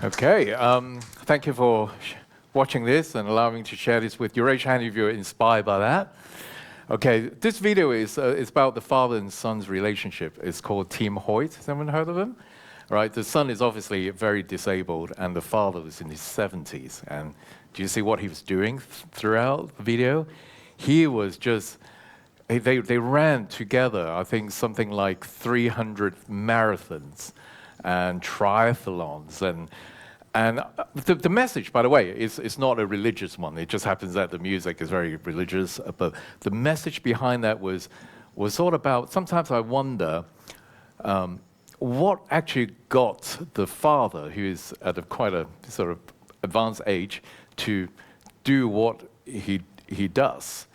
Okay, thank you for watching this and allowing me to share this with you. Raise your hand if you're inspired by that. Okay, this video is about the father and son's relationship. It's called Team Hoyt. Has anyone heard of him? Right, the son is obviously very disabled, and the father was in his 70s. And do you see what he was doing throughout the video? He was just, they ran together, I think something like 300 marathons and triathlons. And the message, by the way, is not a religious one. It just happens that the music is very religious. But the message behind that was all about, sometimes I wonder, what actually got the father, who is at quite a sort of advanced age, to do what he does,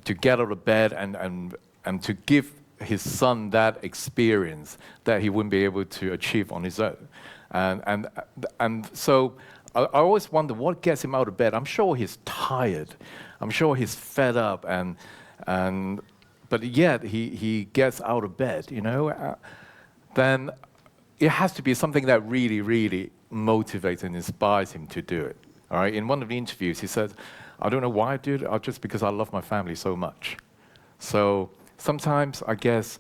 to get out of bed and to give his son that experience that he wouldn't be able to achieve on his own. And so I always wonder what gets him out of bed. I'm sure he's tired. I'm sure he's fed up, but yet he gets out of bed, you know. Then it has to be something that really, really motivates and inspires him to do it. All right. In one of the interviews, he said, "I don't know why I do it. Just because I love my family so much." So sometimes I guess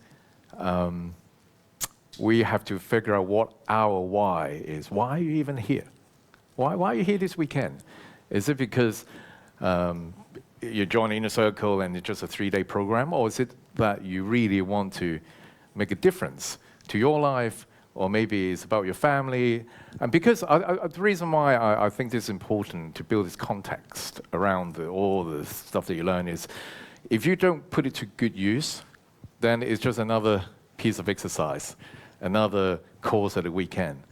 we have to figure out what our why is. Why are you even here? Why are you here this weekend? Is it because you're joining a circle and it's just a 3-day program, or is it that you really want to make a difference to your life, or maybe it's about your family? And because the reason why I think this is important to build this context around all the stuff that you learn is, if you don't put it to good use, then it's just another piece of exercise, another course at the weekend.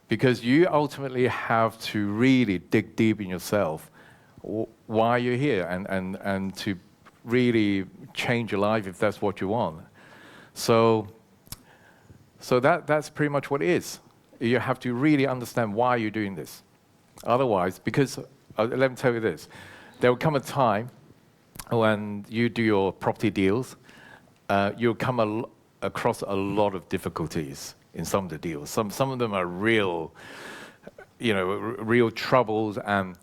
Because you ultimately have to really dig deep in yourself why you're here, and to really change your life if that's what you want. So that's pretty much what it is. You have to really understand why you're doing this. Otherwise, because let me tell you this, there will come a time when you do your property deals, you'll come across a lot of difficulties in some of the deals. Some of them are real, real troubles, and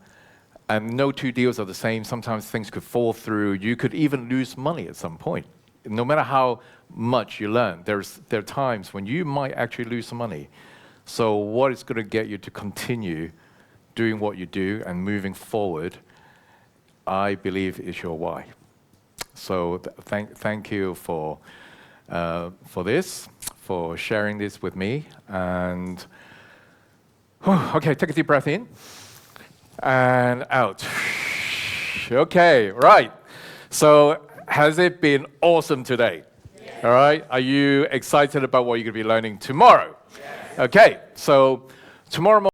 no two deals are the same. Sometimes things could fall through. You could even lose money at some point. No matter how much you learn, there are times when you might actually lose some money. So what is going to get you to continue doing what you do and moving forward, I believe, is your why. So thank you for this, for sharing this with me. And okay, take a deep breath in and out. Okay, right. So has it been awesome today? Yes. All right. Are you excited about what you're going to be learning tomorrow? Yes. Okay. So tomorrow morning.